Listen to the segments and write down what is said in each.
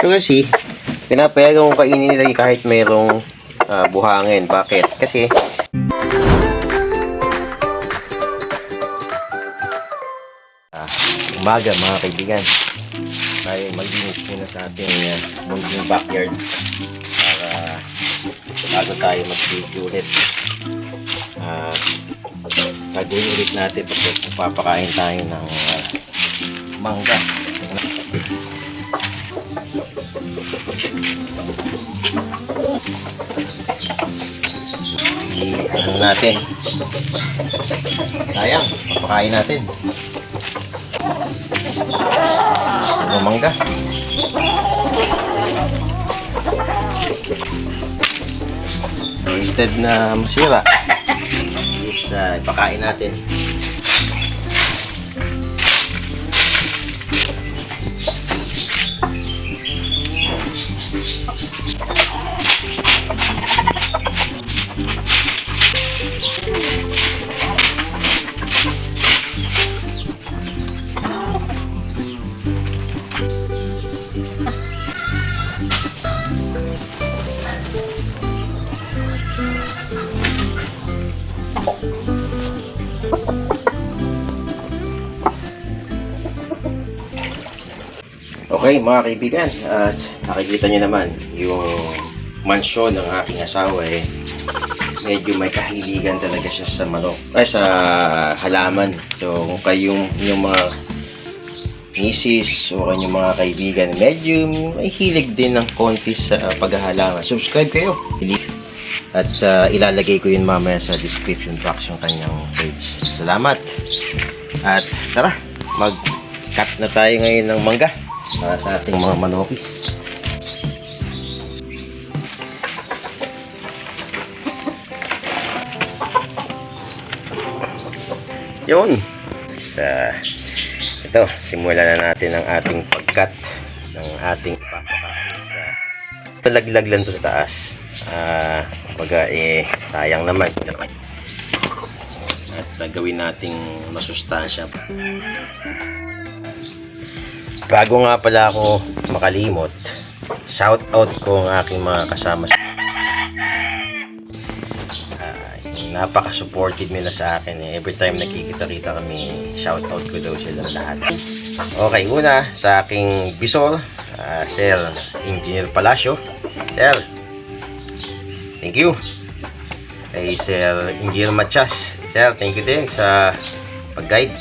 So kasi, pinapayagan ko kainin nila kahit mayroong buhangin. Bakit? Kasi umaga mga kaibigan, tayo maglinis muna sa ating munting backyard para bago tayo mag-video ulit. Gagawin ulit natin pag papakain tayo ng mangga. Ano natin? Sayang, papakain natin. Mangga. So, instead na masira, is ipakain natin. Okay mga kaibigan, nakikita nyo naman yung mansyon ng aking asawa medyo may kahiligan talaga siya sa manok, sa halaman. So kung kayong yung mga misis o kanyang mga kaibigan medyo may hilig din ng konti sa paghahalaman, subscribe kayo at ilalagay ko yun mamaya sa description box yung kanyang page. Salamat at tara, mag-cut na tayo ngayon ng mangga para sa ating mga manokis. Yun. Ito, simulan na natin ang ating pag-cut ng ating papakain sa talaglag lang sa taas. Baga sayang naman. At gawin nating masustansya. Bago nga pala ako makalimot, shout out ko ang aking mga kasama. Napaka-supportive nila sa akin. Every time nakikita-kita kami, shout out ko daw sila lahat. Okay, una sa aking bisor, Sir Engineer Palacio. Sir, thank you. Kay Sir Engineer Machas. Sir, thank you din sa pag-guide.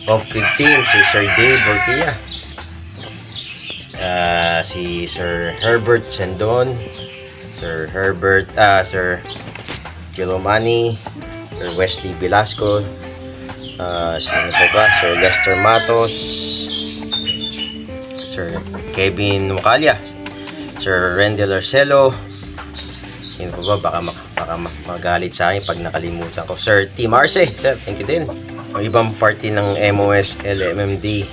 Off-grid team, si Sir Dave Bortilla, si Sir Herbert Sendon, Sir Gilomani, Sir Wesley Velasco, Sir Lester Matos, Sir Kevin Mucalia, Sir Rendel Arcelo. Sino pa ba? Baka magalit sa akin pag nakalimutan ko. Sir T. Marce, sir, thank you din. Ang ibang party ng MOS LMMD,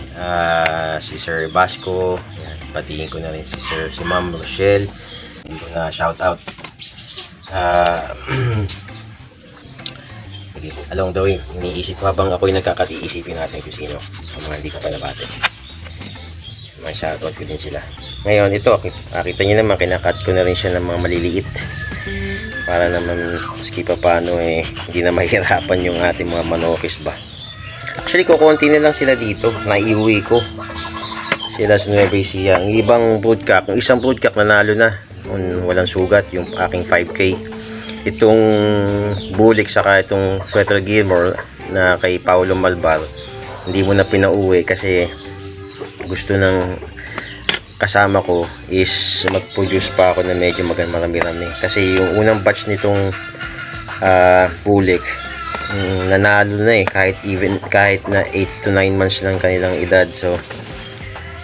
si Sir Basco, yan, patiin ko na rin si Ma'am Rochelle, hindi ko na shout out. Okay, along the way, iniisip ko habang ako'y nagkakatiisipin natin kung sino sa mga hindi ko pa nabate. May shout out ko din sila. Ngayon, ito, kita nyo naman, kinakat ko na rin siya ng mga maliliit para naman maski pa paano hindi na mahirapan yung ating mga manokis ba. Actually kukunti na lang sila dito, naiuwi ko sila sa Nueva Ecija. Ang ibang broodcock, yung isang broodcock nanalo na, walang sugat, yung aking 5K. Itong bulik saka itong Sweater Gilmore na kay Paulo Malbar, hindi mo na pinauwi kasi gusto ng kasama ko is mag-produce pa ako na medyo marami-rami. Kasi yung unang batch nitong bulik nanalo na kahit na 8 to 9 months lang kanilang edad. So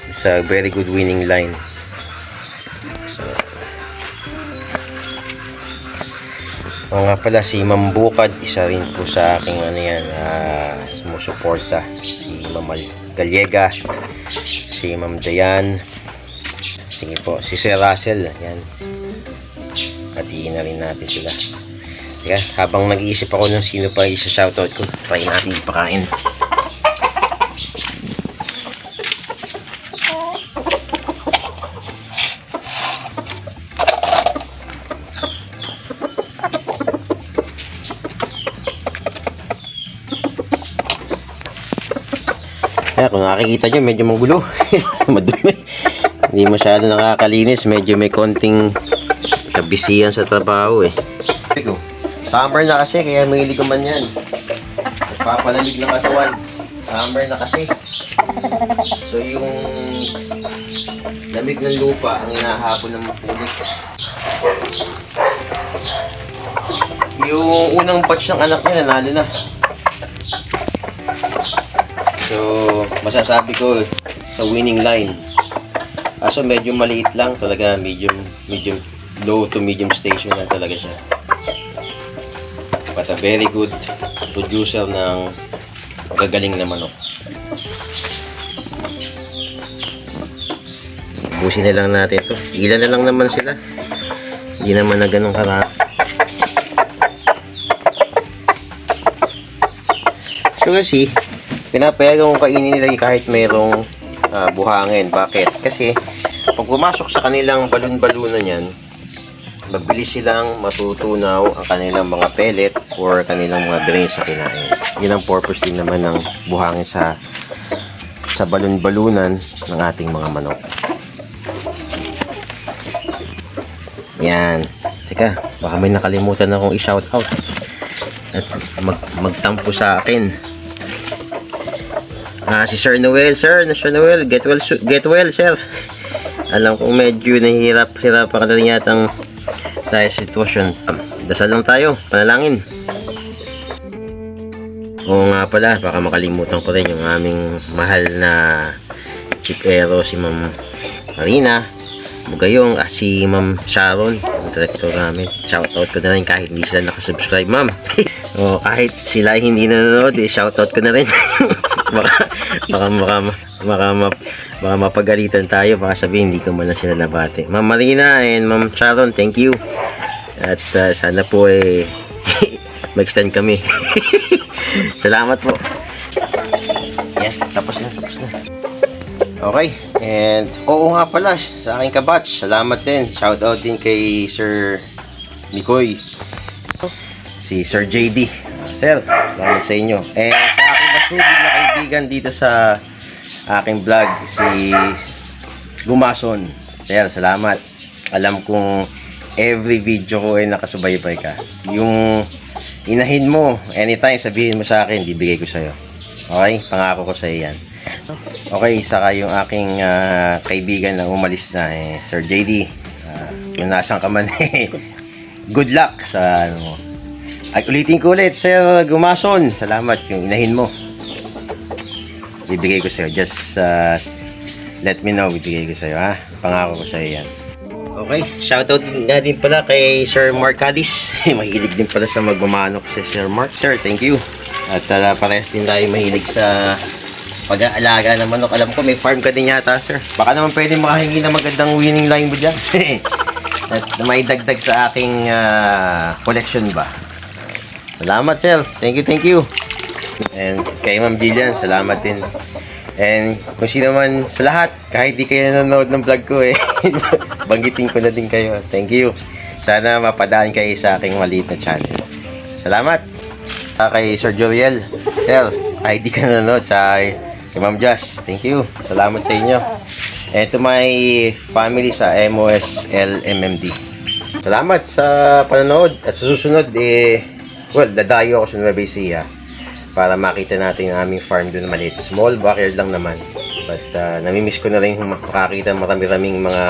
it's a very good winning line. So nga pala, si Ma'am Bukad, isa rin po sa aking sumusuporta. Si Ma'am Gallega, si Ma'am Dayan, sige po, si Sir Russell, yan. Hatiin na rin natin sila. Teka, habang nag-iisip ako ng sino pa isa-shoutout ko, try natin ipakain. makikita nyo, medyo magulo. Madumi. Hindi masyado nakakalinis. Medyo may konting kabisihan sa trabaho eh. Summer na kasi, kaya mahilig ko man yan. Nagpapalamig ng katawan. Summer na kasi. So yung lamig ng lupa ang hinahapon ng mapulit. Yung unang batch ng anak niya nanalo na. So masasabi ko sa winning line. Kaso medyo maliit lang talaga, medium low to medium station lang talaga siya. But a very good producer ng gagaling na manok. Busin na lang natin ito. Ilan na lang naman sila. Hindi naman na ganun karami. So kasi, pinapayagan kong kainin nila kahit mayroong buhangin. Bakit? Kasi, pag pumasok sa kanilang balon-balunan yan, mabilis silang matutunaw ang kanilang mga pellet or kanilang mga grains sa kinain. Yun ang purpose din naman ng buhangin sa balon-balunan ng ating mga manok. Yan. Teka, baka may nakalimutan akong i-shout out at magtampo sa akin. Si Sir Noel, Sir Noel, get well, sir. Alam kong medyo nahihirap ka na rin yatang dahil sitwasyon. Dasal lang tayo, panalangin. Oo nga pala, baka makalimutan ko rin yung aming mahal na chikero, si Ma'am Marina Bugayong, si Ma'am Sharon, ang director namin. Shoutout ko na rin kahit hindi sila nakasubscribe, ma'am. O kahit sila hindi nanonood, shoutout ko na rin. baka mapagalitan tayo, baka sabihin hindi ko man lang sila nabati. Ma'am Marina and Ma'am Sharon, thank you. At sana po mag-extend kami. Salamat po. Yes, tapos na. Okay, and oo nga pala, sa aking kabatch, salamat din. Shoutout din kay Sir Mikoy, si Sir JD. Sir, salamat sa inyo. And sa aking masugid na kaibigan dito sa aking vlog, si Gumason. Sir, salamat. Alam kong every video ko ay nakasubaybay ka. Yung inahin mo, anytime sabihin mo sa akin, bibigay ko sa'yo. Okay, pangako ko sa'yo yan. Okay, saka yung aking kaibigan na umalis na, Sir JD, kung nasan ka man, good luck sa ano mo. At ulitin ko ulit, Sir Gumason, salamat yung inahin mo. Bibigay ko sa'yo, just let me know, bibigay ko sa'yo, ha? Pangako ko sa'yo yan. Okay, shoutout nga din pala kay Sir Mark Cadiz. Mahilig din pala sa magmamanok si Sir Mark. Sir, thank you. At parehas din tayo mahilig sa pag-aalaga ng manok. Alam ko may farm ka din yata, sir. Baka naman pwede makahingi na magandang winning line mo dyan. At may dagdag sa aking collection ba. Salamat, sir. Thank you. And kay Ma'am Jillian, salamat din. And kung sino man sa lahat, kahit di kayo nanonood ng vlog ko banggitin ko na din kayo. Thank you. Sana mapadaan kayo sa aking maliit na channel. Salamat. Kay Sir Joriel, sir, kahit di ka nanonood, kay Ma'am Josh, thank you. Salamat sa inyo. And to my family sa MOSL MMD. Salamat sa panonood. At sa susunod, dadayo ako sa Nueva Ecija para makita natin ang aming farm doon naman. It's small backyard lang naman. But namimiss ko na rin makakita marami-raming mga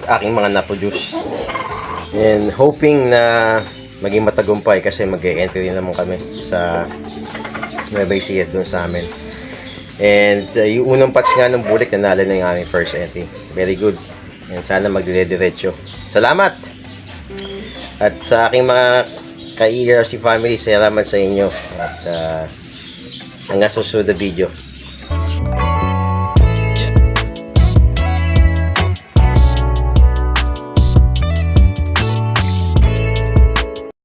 aking mga na-produce. And hoping na maging matagumpay kasi mag-e-entry naman kami sa Nueva Ecija doon sa amin. And yung unang patch nga ng bulik, nanalo na yung aming first entry. Very good. And sana magdire-diretso. Salamat! At sa aking mga ka-ERC family, salamat sa inyo. At hanggang susunod na video.